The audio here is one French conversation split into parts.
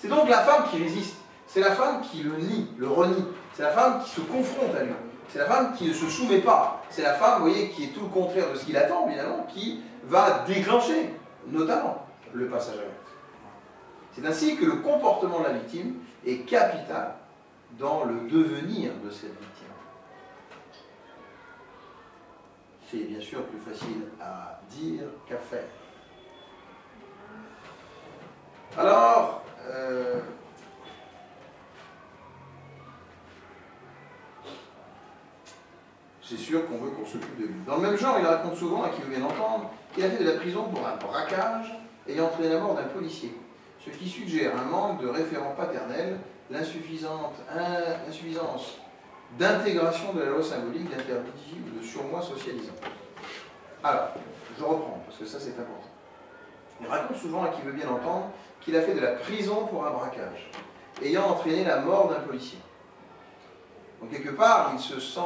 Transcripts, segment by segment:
C'est donc la femme qui résiste. C'est la femme qui le nie, le renie. C'est la femme qui se confronte à lui. C'est la femme qui ne se soumet pas. C'est la femme, vous voyez, qui est tout le contraire de ce qu'il attend, évidemment, qui va déclencher, notamment, le passage à l'acte. C'est ainsi que le comportement de la victime est capital dans le devenir de cette victime. C'est bien sûr plus facile à dire qu'à faire. Alors, c'est sûr qu'on veut qu'on s'occupe de lui. Dans le même genre, il raconte souvent, à qui veut bien entendre, qu'il a fait de la prison pour un braquage ayant entraîné la mort d'un policier. Ce qui suggère un manque de référent paternel, l'insuffisance d'intégration de la loi symbolique, d'interdit ou de surmoi socialisant. Alors, je reprends, parce que ça c'est important. Il raconte souvent, à qui veut bien entendre, qu'il a fait de la prison pour un braquage, ayant entraîné la mort d'un policier. Donc quelque part, il se sent,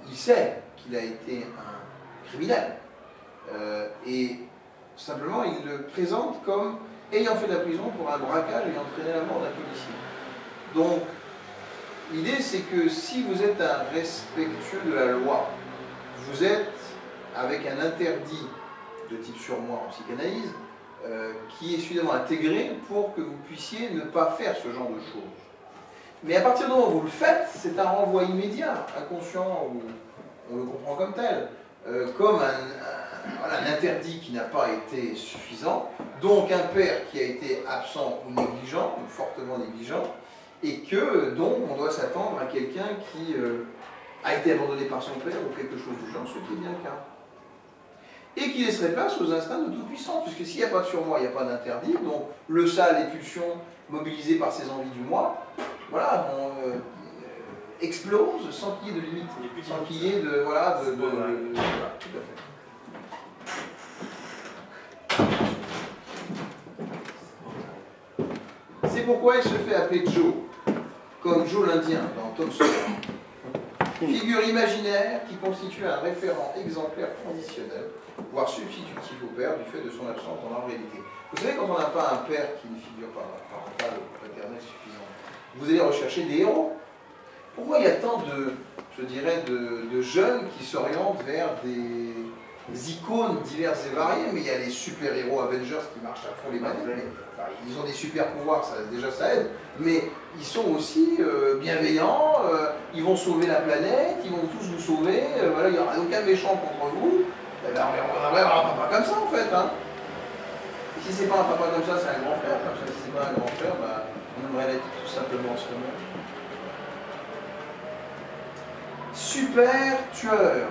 il sait qu'il a été un criminel, et simplement il le présente comme ayant fait de la prison pour un braquage ayant entraîné la mort d'un policier. Donc, l'idée c'est que si vous êtes un respectueux de la loi, vous êtes avec un interdit de type surmoi en psychanalyse, qui est suffisamment intégré pour que vous puissiez ne pas faire ce genre de choses. Mais à partir du moment où vous le faites, c'est un renvoi immédiat, inconscient, ou on le comprend comme tel, comme un interdit qui n'a pas été suffisant, donc un père qui a été absent ou négligent, ou fortement négligent, et que donc on doit s'attendre à quelqu'un qui a été abandonné par son père ou quelque chose du genre, ce qui est bien le cas. Et qui laisserait place aux instincts de tout-puissant, puisque s'il n'y a pas de surmoi, il n'y a pas d'interdit, donc le ça, les pulsions mobilisées par ses envies du moi, voilà, explose sans qu'il y ait de limite, sans qu'il y ait de... Voilà, voilà, tout à fait. C'est pourquoi il se fait appeler Joe, comme Joe l'Indien dans Tom Sawyer. Figure imaginaire qui constitue un référent exemplaire transitionnel, voire substitutif au père du fait de son absence dans la réalité. Vous savez, quand on n'a pas un père qui est une figure parentale ou paternelle suffisante, vous allez rechercher des héros. Pourquoi il y a tant de, je dirais, de jeunes qui s'orientent vers des icônes diverses et variées, mais il y a les super-héros Avengers qui marchent à fond les manettes, mais, enfin, ils ont des super-pouvoirs, déjà ça aide, mais ils sont aussi bienveillants, ils vont sauver la planète, ils vont tous vous sauver, voilà, il n'y aura aucun méchant contre vous, et ben, on devrait avoir un papa comme ça en fait. Hein. Et si c'est pas un papa comme ça, c'est un grand frère, comme ça, si c'est pas un grand frère, ben, on aimerait l'être tout simplement en ce moment. Super tueur.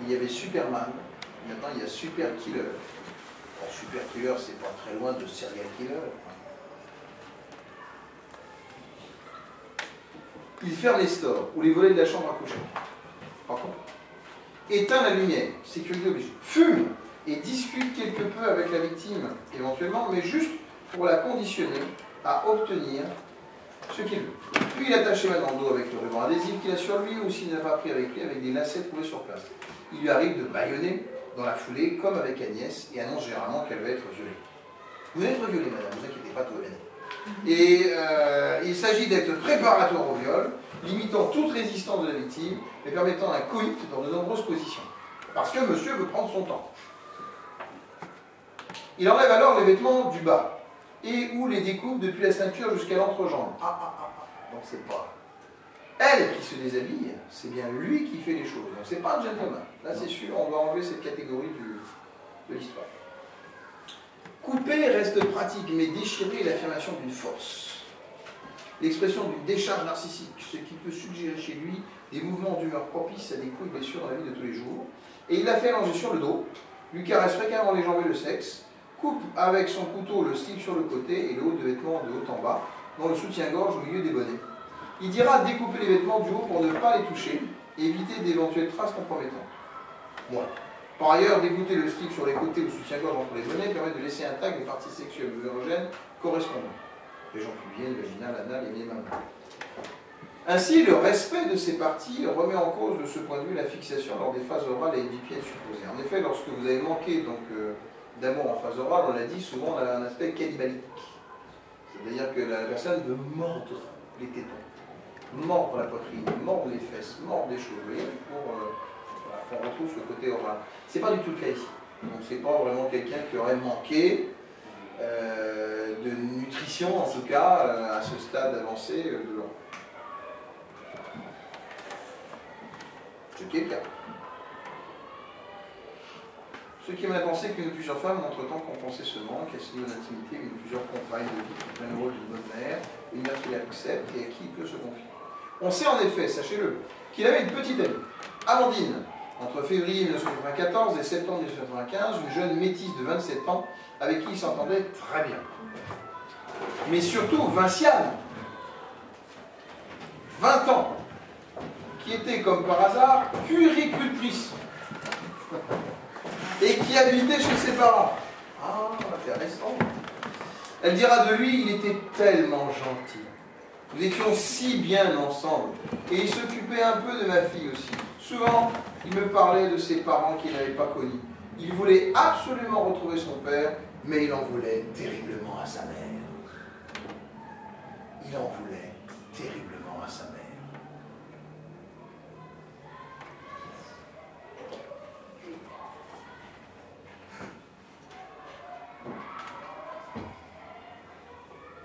Il y avait Superman, maintenant il y a Super Killer. Alors, Super Killer, c'est pas très loin de Serial Killer. Il ferme les stores ou les volets de la chambre à coucher. Par contre, éteint la lumière, sécurité obligée. Fume et discute quelque peu avec la victime, éventuellement, mais juste pour la conditionner à obtenir ce qu'il veut. Puis il attache ses mains dans le dos avec le ruban adhésif qu'il a sur lui, ou s'il n'a pas pris avec lui, avec des lacets trouvés sur place. Il lui arrive de bâillonner dans la foulée, comme avec Agnès, et annonce généralement qu'elle va être violée. Vous allez être violée, madame, ne vous inquiétez pas, tout va bien. Et il s'agit d'être préparatoire au viol, limitant toute résistance de la victime, et permettant un coït dans de nombreuses positions. Parce que monsieur veut prendre son temps. Il enlève alors les vêtements du bas, et ou les découpe depuis la ceinture jusqu'à l'entrejambe. Donc c'est pas elle qui se déshabille, c'est bien lui qui fait les choses. Donc c'est pas un gentleman. Là c'est sûr, on va enlever cette catégorie de l'histoire. Couper reste pratique, mais déchirer est l'affirmation d'une force. L'expression d'une décharge narcissique, ce qui peut suggérer chez lui des mouvements d'humeur propices à des coups et blessures dans la vie de tous les jours. Et il la fait allonger sur le dos, lui caresse fréquemment les jambes et le sexe, coupe avec son couteau le slip sur le côté et le haut de vêtements de haut en bas, dans le soutien-gorge au milieu des bonnets. Il dira découper les vêtements du haut pour ne pas les toucher et éviter d'éventuelles traces compromettantes. Bon. Par ailleurs, dégoûter le slip sur les côtés ou le soutien-gorge entre les bonnets permet de laisser intact les parties sexuelles ou érogènes correspondantes. Les jambes pubiennes, vaginales, anales et les mains. Ainsi, le respect de ces parties remet en cause de ce point de vue la fixation lors des phases orales et édipiennes supposées. En effet, lorsque vous avez manqué donc, d'amour en phase orale, on l'a dit, souvent on a un aspect cannibalique. C'est-à-dire que la personne veut mordre les tétons, mordre la poitrine, mordre les fesses, mordre des choses, vous voyez, voilà, qu'on retrouve ce côté oral. C'est pas du tout le cas ici. Donc c'est pas vraiment quelqu'un qui aurait manqué de nutrition, en tout cas, à ce stade avancé de l'homme. Ce qui est le cas. Ce qui m'a pensé qu'une ou plusieurs femmes ont entre-temps compensé ce manque, elles se livrent en intimité, une ou plusieurs compagnes de vie qui prennent le rôle d'une bonne mère, une mère qui l'accepte et à qui il peut se confier. On sait en effet, sachez-le, qu'il avait une petite amie, Amandine, entre février 1994 et septembre 1995, une jeune métisse de 27 ans avec qui il s'entendait très bien. Mais surtout Vinciane, 20 ans, qui était comme par hasard puéricultrice et qui habitait chez ses parents. Ah, intéressant. Elle dira de lui, il était tellement gentil. Nous étions si bien ensemble. Et il s'occupait un peu de ma fille aussi. Souvent, il me parlait de ses parents qu'il n'avait pas connus. Il voulait absolument retrouver son père, mais il en voulait terriblement à sa mère. Il en voulait terriblement à sa mère.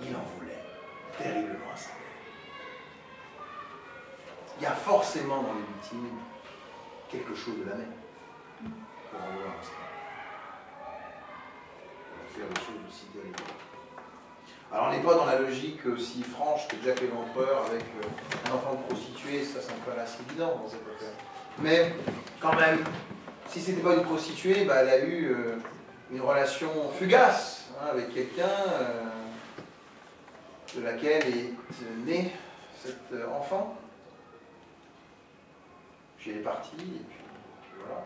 Il en voulait terriblement à sa mère. Il y a forcément dans les victimes quelque chose de la même pour en vouloir à sa mère. Pour faire des choses aussi terribles. Alors on n'est pas dans la logique aussi franche que Jack l'Éventreur avec un enfant de prostituée, ça me paraît assez évident dans cette affaire. Mais quand même, si c'était pas une prostituée, bah, elle a eu une relation fugace hein, avec quelqu'un de laquelle est né cet enfant. Puis elle est partie, et puis voilà.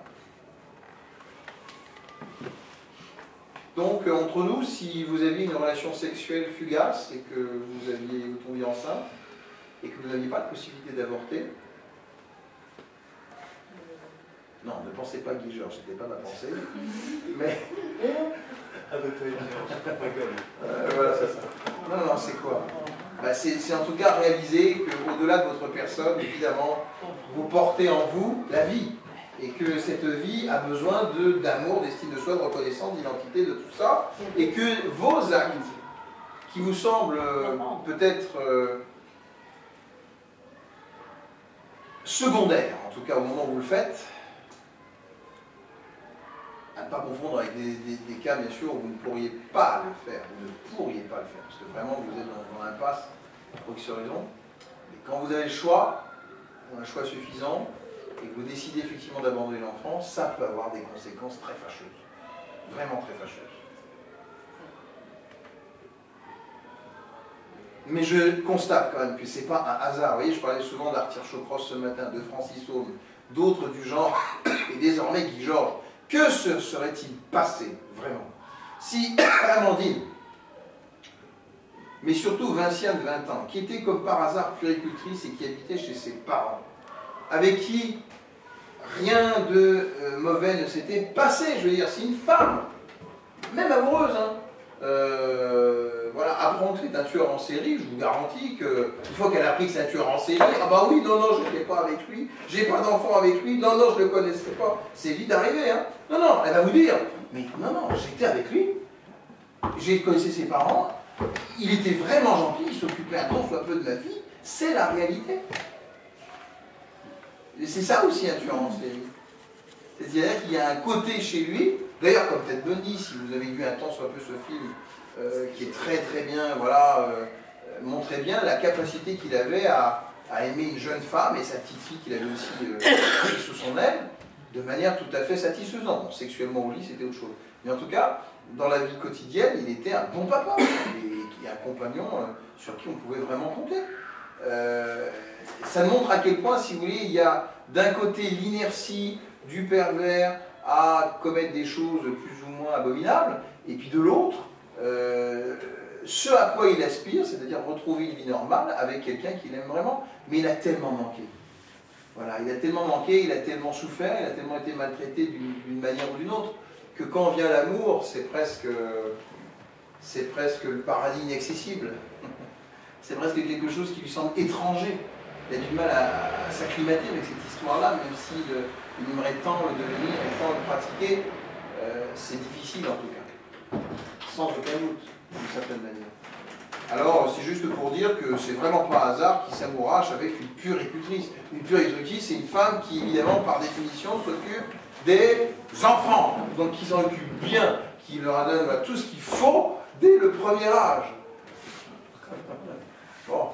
Donc, entre nous, si vous aviez une relation sexuelle fugace et que vous tombiez enceinte et que vous n'aviez pas de possibilité d'avorter, non, ne pensez pas Guy Georges, c'était pas ma pensée, mais... voilà, c'est ça. Non, c'est quoi? Bah, c'est en tout cas réaliser qu'au-delà de votre personne, évidemment, vous portez en vous la vie. Et que cette vie a besoin d'amour, d'estime de soi, de reconnaissance, d'identité, de tout ça. Et que vos actes, qui vous semblent peut-être secondaires, en tout cas au moment où vous le faites, à ne pas confondre avec des cas, bien sûr, où vous ne pourriez pas le faire. Vous ne pourriez pas le faire, parce que vraiment, vous êtes dans l'impasse pour X raison. Mais quand vous avez le choix, un choix suffisant, et que vous décidez effectivement d'abandonner l'enfant, ça peut avoir des conséquences très fâcheuses. Vraiment très fâcheuses. Mais je constate quand même que ce n'est pas un hasard. Vous voyez, je parlais souvent d'Arthur-Chocros ce matin, de Francis Haume, d'autres du genre, et désormais Guy Georges. Que se serait-il passé, vraiment, si Amandine, mais surtout Vinciane, 20 ans, qui était comme par hasard puéricultrice et qui habitait chez ses parents, avec qui rien de mauvais ne s'était passé, je veux dire, c'est une femme, même amoureuse, hein, voilà, apprend que c'est un tueur en série, je vous garantis qu'une fois qu'elle a appris que c'est un tueur en série, ah bah oui, non, je n'étais pas avec lui, j'ai pas d'enfant avec lui, non, je ne le connaissais pas, c'est vite arrivé, hein. Non, elle va vous dire, mais non, j'étais avec lui, j'ai connaissé ses parents, il était vraiment gentil, il s'occupait un tant soit peu de ma fille, c'est la réalité. Et c'est ça aussi un tueur en série. C'est-à-dire qu'il y a un côté chez lui, d'ailleurs comme Ted Bundy, si vous avez vu un tant soit peu ce film, qui est très très bien, voilà, montrait bien la capacité qu'il avait à aimer une jeune femme et sa petite fille qu'il avait aussi prise sous son aile, de manière tout à fait satisfaisante. Bon, sexuellement au lit, c'était autre chose. Mais en tout cas, dans la vie quotidienne, il était un bon papa et un compagnon sur qui on pouvait vraiment compter. Ça montre à quel point, si vous voulez, il y a d'un côté l'inertie du pervers à commettre des choses plus ou moins abominables, et puis de l'autre, ce à quoi il aspire, c'est-à-dire retrouver une vie normale avec quelqu'un qu'il aime vraiment, mais il a tellement manqué. Voilà, il a tellement manqué, il a tellement souffert, il a tellement été maltraité d'une manière ou d'une autre, que quand vient l'amour, c'est presque le paradis inaccessible. C'est presque quelque chose qui lui semble étranger. Il a du mal à s'acclimater avec cette histoire-là, même s'il aimerait tant le devenir et tant le pratiquer, c'est difficile en tout cas. Sans aucun doute, d'une certaine manière. Alors, c'est juste pour dire que c'est vraiment pas un hasard qu'il s'amourache avec une puéricultrice. Une puéricultrice, c'est une femme qui, évidemment, par définition, s'occupe des enfants. Donc, qui s'en occupe bien, qui leur donne tout ce qu'il faut dès le premier âge. Bon.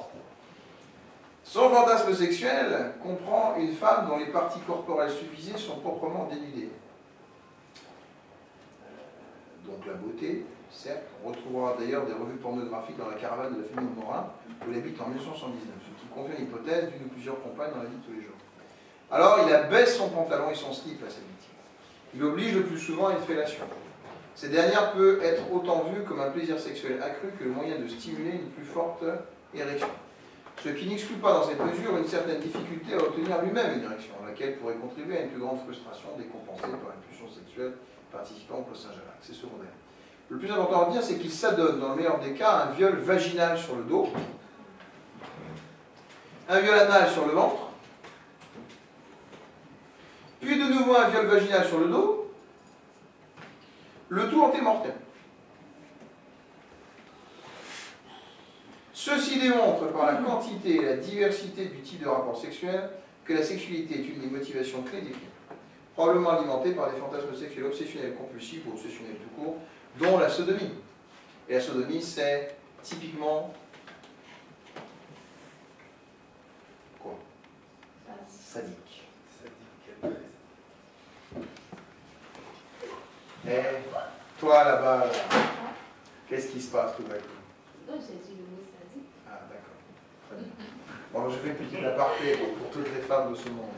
Son fantasme sexuel comprend une femme dont les parties corporelles suffisaient sont proprement dénudées. Donc la beauté, certes, on retrouvera d'ailleurs des revues pornographiques dans la caravane de la famille Morin, où il habite en 1979, ce qui confirme l'hypothèse d'une ou plusieurs compagnes dans la vie de tous les jours. Alors il abaisse son pantalon et son slip à sa victime. Il oblige le plus souvent à une fellation. Cette dernière peut être autant vue comme un plaisir sexuel accru que le moyen de stimuler une plus forte érection. Ce qui n'exclut pas dans cette mesure une certaine difficulté à obtenir lui-même une érection, laquelle pourrait contribuer à une plus grande frustration décompensée par une pulsion sexuelle participant au Saint-Jacques. C'est secondaire. Le plus important à dire, c'est qu'il s'adonne, dans le meilleur des cas, à un viol vaginal sur le dos, un viol anal sur le ventre, puis de nouveau un viol vaginal sur le dos, le tout antémortem. Ceci démontre par la quantité et la diversité du type de rapport sexuel que la sexualité est une des motivations clés des crimes, probablement alimentée par des fantasmes sexuels obsessionnels compulsifs ou obsessionnels tout court, dont la sodomie. Et la sodomie, c'est typiquement quoi? Sadique. Et toi là-bas, qu'est-ce qui se passe tout d'un coup? Non, j'ai dit le mot sadique. Ah, d'accord. Très bien. Bon, je fais une petite aparté pour toutes les femmes de ce monde.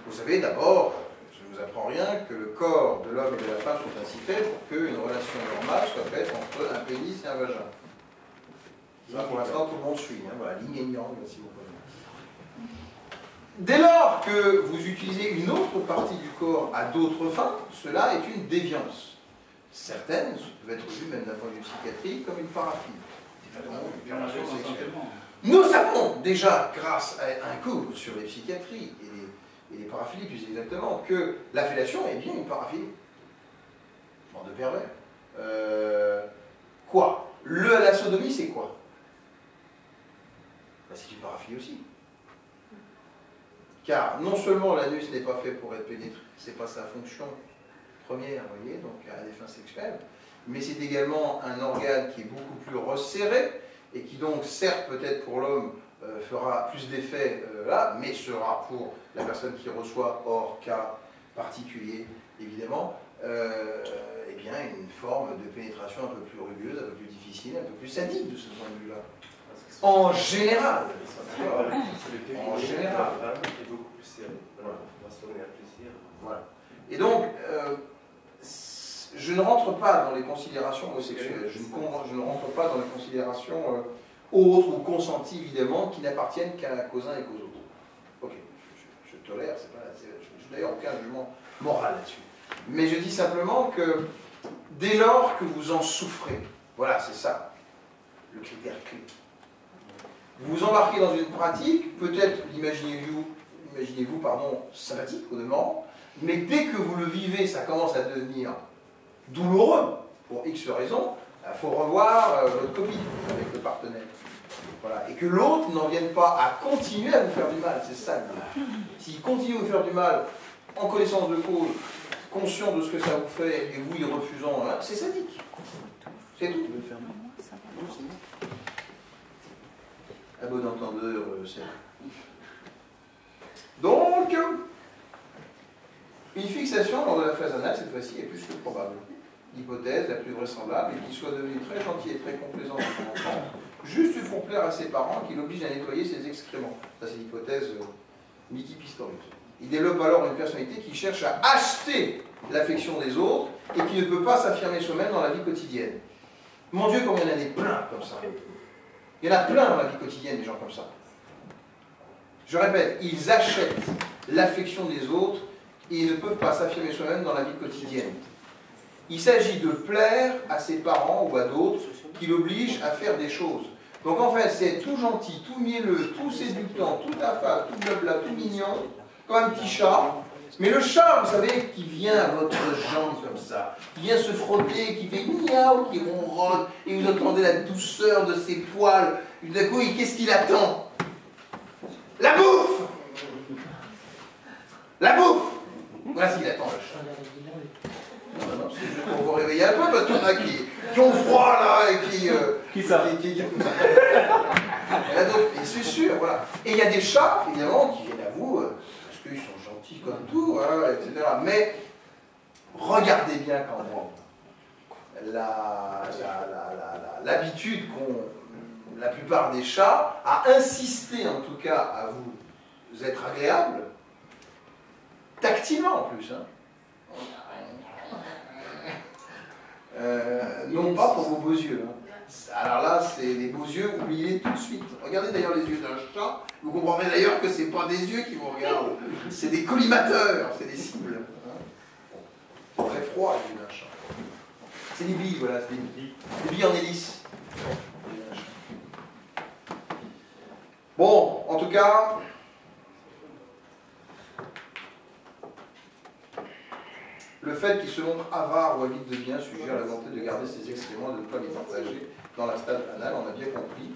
Vous savez, d'abord, je ne vous apprends rien, que le corps de l'homme et de la femme sont ainsi faits pour qu'une relation normale soit faite entre un pénis et un vagin. Ça, pour l'instant, tout le monde suit. Voilà, yin et yang, si vous voulez. Dès lors que vous utilisez une autre partie du corps à d'autres fins, cela est une déviance. Certaines peuvent être vues, même d'un point de vue psychiatrique, comme une paraphilie. Nous savons déjà, grâce à un cours sur les psychiatries et les paraphilies plus exactement, que la fellation est bien une paraphilie. Bande de pervers. Quoi? La sodomie, c'est quoi? Ben, c'est une paraphilie aussi. Car non seulement l'anus n'est pas fait pour être pénétré, c'est pas sa fonction première, vous voyez, donc à des fins sexuelles, mais c'est également un organe qui est beaucoup plus resserré et qui donc, certes, peut-être pour l'homme, fera plus d'effet là, mais sera pour la personne qui reçoit, hors cas particulier, évidemment, eh bien, une forme de pénétration un peu plus rugueuse, un peu plus difficile, un peu plus sadique de ce point de vue-là. En général. En général. Est beaucoup plus serré. Voilà. On va se donner un plaisir. Voilà. Et donc, je ne rentre pas dans les considérations homosexuelles, je ne rentre pas dans les considérations autres ou consenties, évidemment, qui n'appartiennent qu'aux uns et qu'aux autres. Ok, je tolère, je n'ai d'ailleurs aucun jugement moral là-dessus. Mais je dis simplement que dès lors que vous en souffrez, voilà, c'est ça, le critère clé. Vous vous embarquez dans une pratique, peut-être, imaginez-vous, sympathique au demeurant, mais dès que vous le vivez, ça commence à devenir douloureux, pour X raisons, il faut revoir votre copie avec le partenaire. Voilà. Et que l'autre n'en vienne pas à continuer à vous faire du mal, c'est ça. S'il continue à vous faire du mal, en connaissance de cause, conscient de ce que ça vous fait, et vous y refusant, hein, c'est sadique. C'est tout. À bon entendeur, c'est... Donc, une fixation lors de la phase anale, cette fois-ci, est plus que probable. L'hypothèse la plus vraisemblable est qu'il soit devenu très gentil et très complaisant avec son enfant, juste pour plaire à ses parents, qu'il oblige à nettoyer ses excréments. Ça, c'est l'hypothèse Mickey Pistorius. Il développe alors une personnalité qui cherche à acheter l'affection des autres et qui ne peut pas s'affirmer soi-même dans la vie quotidienne. Mon Dieu, combien il y en a des pleins comme ça. Il y en a plein dans la vie quotidienne, des gens comme ça. Je répète, ils achètent l'affection des autres et ils ne peuvent pas s'affirmer soi-même dans la vie quotidienne. Il s'agit de plaire à ses parents ou à d'autres qui l'obligent à faire des choses. Donc en fait, c'est tout gentil, tout mielleux, tout séductant, tout affable, tout blabla, tout mignon, comme un petit chat. Mais le chat, vous savez, qui vient à votre jambe comme ça, qui vient se frotter, qui fait miaou, qui ronronne, et vous entendez la douceur de ses poils, et tout d'un coup, qu'est-ce qu'il attend? La bouffe! La bouffe! Voilà ce qu'il attend, le chat. Non, c'est juste pour vous réveiller un peu, parce qu'il y en a qui ont froid, là, et qui... Qui ça? Et c'est sûr, voilà. Et il y a des chats, évidemment, qui viennent à vous, parce qu'ils sont gentils comme tout, hein, etc. Mais, regardez bien quand même l'habitude qu'ont la plupart des chats à insister, en tout cas, à vous être agréable, tactilement en plus, hein. Non pas pour vos beaux yeux. Hein. Alors là, c'est les beaux yeux, oubliez tout de suite. Regardez d'ailleurs les yeux d'un chat. Vous comprendrez d'ailleurs que ce n'est pas des yeux qui vous regardent. C'est des collimateurs, c'est des cibles. Hein. Très froid les yeux d'un chat. C'est des billes, voilà, c'est des billes. Des billes en hélice. Bon, en tout cas... Le fait qu'il se montre avare ou avide de biens suggère la volonté de garder ses excréments et de ne pas les partager dans la stade anale, on a bien compris.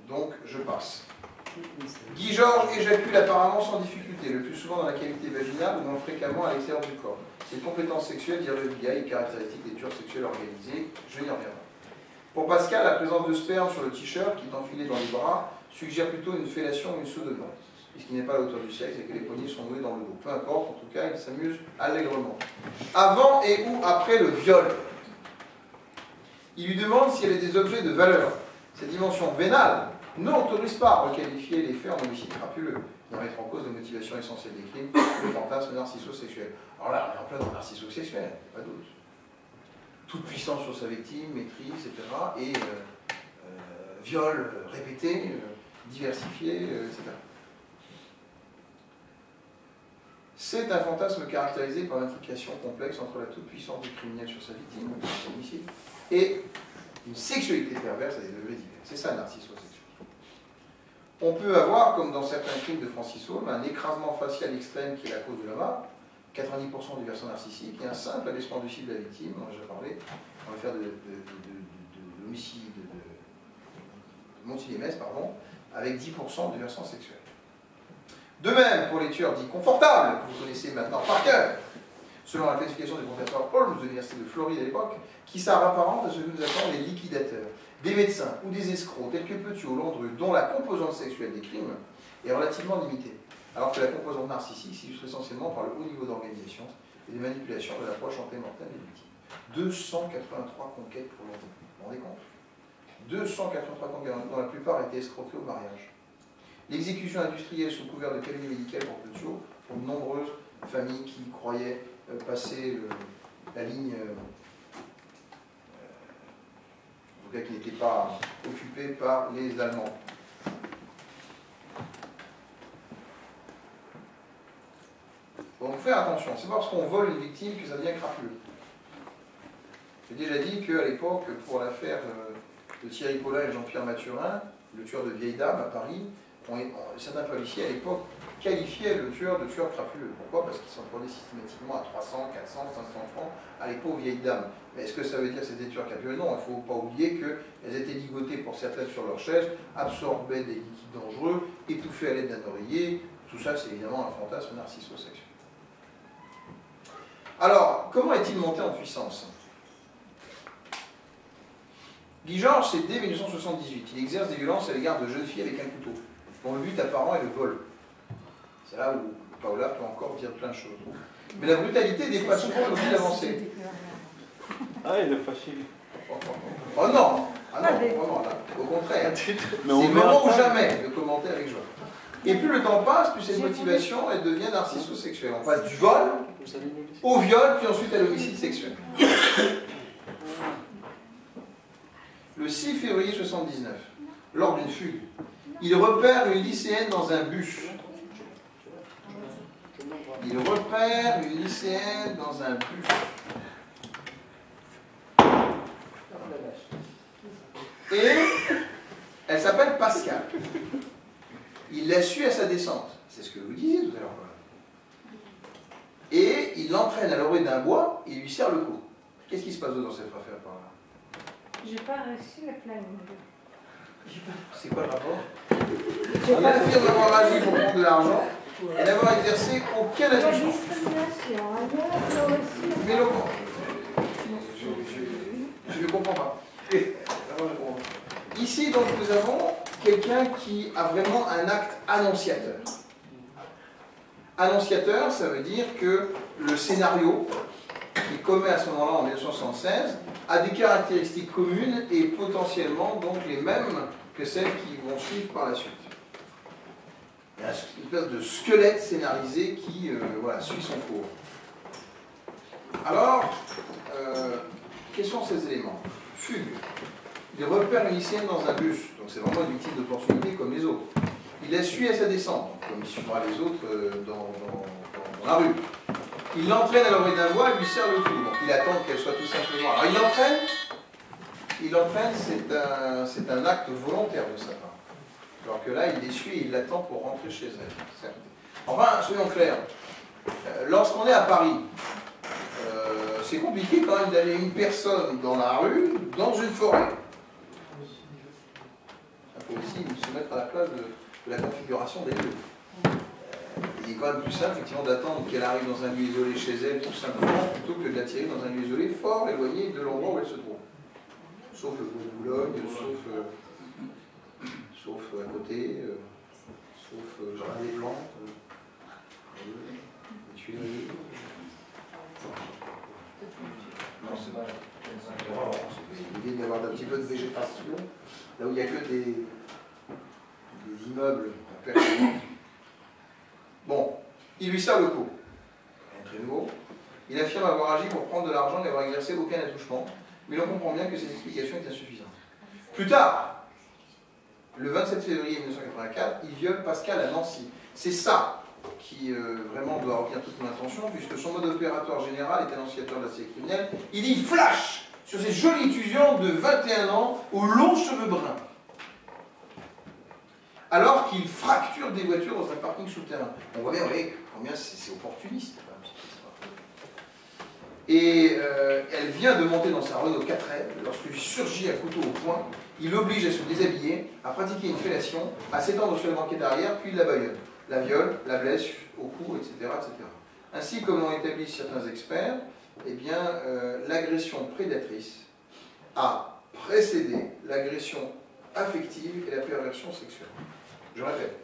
Donc, je passe. Guy Georges éjacule apparemment sans difficulté, le plus souvent dans la cavité vaginale ou moins fréquemment à l'extérieur du corps. Ses compétences sexuelles, dire le biais, et caractéristiques des tueurs sexuels organisés, je y reviendrai. Pour Pascal, la présence de sperme sur le t-shirt qui est enfilé dans les bras suggère plutôt une fellation ou une sodomie, puisqu'il n'est pas à la hauteur du sexe et que les poignets sont noués dans le dos. Peu importe, en tout cas, il s'amuse allègrement. Avant et ou après le viol, il lui demande s'il y avait des objets de valeur. Cette dimension vénale n'autorise pas à requalifier les faits en homicide crapuleux, ni à mettre en cause les motivations essentielles des crimes, le fantasme narcisso-sexuel. Alors là, on est en plein dans le narcisso-sexuel, il n'y a pas doute. Toute puissance sur sa victime, maîtrise, etc. Et viol répété, diversifié, etc. C'est un fantasme caractérisé par l'intrication complexe entre la toute-puissance du criminel sur sa victime, son homicide, et une sexualité perverse à des degrés divers. C'est ça le narcisso-sexuel. On peut avoir, comme dans certains crimes de Francis Holm, un écrasement facial extrême qui est la cause de la mort, 90% du versant narcissique, et un simple abaissement du cible de la victime, on a déjà parlé, on va faire de l'homicide, de Montilémès, pardon, avec 10% du versant sexuel. De même, pour les tueurs dits confortables, que vous connaissez maintenant par cœur, selon la classification du professeur Holmes de l'Université de Floride à l'époque, qui s'apparente à ce que nous appelons les liquidateurs, des médecins ou des escrocs, tels que Petiot ou Landru, dont la composante sexuelle des crimes est relativement limitée, alors que la composante narcissique s'illustre essentiellement par le haut niveau d'organisation et des manipulations de l'approche antémortelle des victimes. 283 conquêtes pour Landru. Vous vous rendez compte? 283 conquêtes, dont la plupart étaient escroquées au mariage. L'exécution industrielle sous couvert de cabinet médical pour Petiot, pour de nombreuses familles qui croyaient passer la ligne, en tout cas qui n'était pas occupée par les Allemands. Donc faire attention, c'est pas parce qu'on vole une victime que ça devient crapuleux. J'ai déjà dit qu'à l'époque, pour l'affaire de Thierry Paulin et Jean-Pierre Mathurin, le tueur de vieilles dames à Paris, certains policiers à l'époque qualifiaient le tueur de tueur crapuleux. Pourquoi? Parce qu'il s'en prenait systématiquement à 300, 400, 500 francs à les pauvres vieilles dames. Mais est-ce que ça veut dire que c'était des tueurs crapuleux? Non, il ne faut pas oublier qu'elles étaient ligotées pour certaines sur leur chaise, absorbaient des liquides dangereux, étouffées à l'aide d'un oreiller. Tout ça, c'est évidemment un fantasme narcisso-sexuel. Alors, comment est-il monté en puissance? Guy Georges, c'est dès 1978. Il exerce des violences à l'égard de jeunes filles avec un couteau, dont le but apparent est le vol. C'est là où Paola peut encore dire plein de choses. Mais la brutalité dépasse souvent l'objet d'avancée. Ah, il est fâché. Oh non! Ah non, vraiment, là. Au contraire. C'est le moment ou jamais de commenter avec joie. Et plus le temps passe, plus cette motivation, elle devient narcisso-sexuelle. On passe du vol au viol, puis ensuite à l'homicide sexuel. Le 6 février 1979, lors d'une fugue, il repère une lycéenne dans un bus. il repère une lycéenne dans un bus. Et elle s'appelle Pascal. Il la suit à sa descente. C'est ce que vous disiez tout à l'heure. Et il l'entraîne à l'orée d'un bois et il lui serre le cou. Qu'est-ce qui se passe dans cette affaire par là? J'ai pas reçu le planning. C'est quoi le rapport? Il affirme avoir agi pour prendre de l'argent et n'avoir exercé aucun La attachement. discrimination, ailleurs, j'ai reçu. Mais Laurent, je ne comprends pas. Ici, donc, nous avons quelqu'un qui a vraiment un acte annonciateur. Annonciateur, ça veut dire que le scénario qu'il commet à ce moment-là, en 1976, a des caractéristiques communes et potentiellement donc les mêmes que celles qui vont suivre par la suite. Il y a une espèce de squelette scénarisé qui voilà, suit son cours. Alors, quels sont ces éléments? Fugue. Il repère une lycéenne dans un bus, donc c'est vraiment une victime d'opportunité comme les autres. Il la suit à sa descente, comme il suivra les autres dans la rue. Il l'entraîne à l'orée d'un bois et lui serre le cou. Donc il attend qu'elle soit tout simplement... Alors il l'entraîne, c'est un acte volontaire de sa part. Alors que là, il l'essuie et il l'attend pour rentrer chez elle. Certes. Enfin, soyons clairs, lorsqu'on est à Paris, c'est compliqué quand même d'aller une personne dans la rue, dans une forêt. Il faut aussi se mettre à la place de la configuration des lieux. Il est quand même plus simple, effectivement, d'attendre qu'elle arrive dans un lieu isolé chez elle, tout simplement, plutôt que de l'attirer dans un lieu isolé fort éloigné de l'endroit où elle se trouve. Sauf le bois de Boulogne, sauf à côté, sauf jardin des plantes, les Tuileries. Non, c'est pas. C'est l'idée d'avoir un petit peu de végétation, là où il n'y a que des immeubles à permanence. Bon, il lui serre le cou. Rien de très nouveau. Il affirme avoir agi pour prendre de l'argent et n'avoir exercé aucun attouchement, mais l'on comprend bien que cette explication est insuffisante. Plus tard, le 27 février 1984, il viole Pascal à Nancy. C'est ça qui vraiment doit retenir toute mon attention, puisque son mode opératoire général est annonciateur de la série criminelle. Il dit flash sur ces jolis étudiants de 21 ans aux longs cheveux bruns, alors qu'il fracture des voitures dans un parking souterrain. On voit bien, vous voyez, combien c'est opportuniste. Et elle vient de monter dans sa Renault 4L, lorsqu'il surgit à couteau au poing, il l'oblige à se déshabiller, à pratiquer une fellation, à s'étendre sur la banquette arrière, puis il la baïonne. La viole, la blesse au cou, etc., etc. Ainsi, comme l'ont établi certains experts, eh bien, l'agression prédatrice a précédé l'agression affective et la perversion sexuelle. Je répète,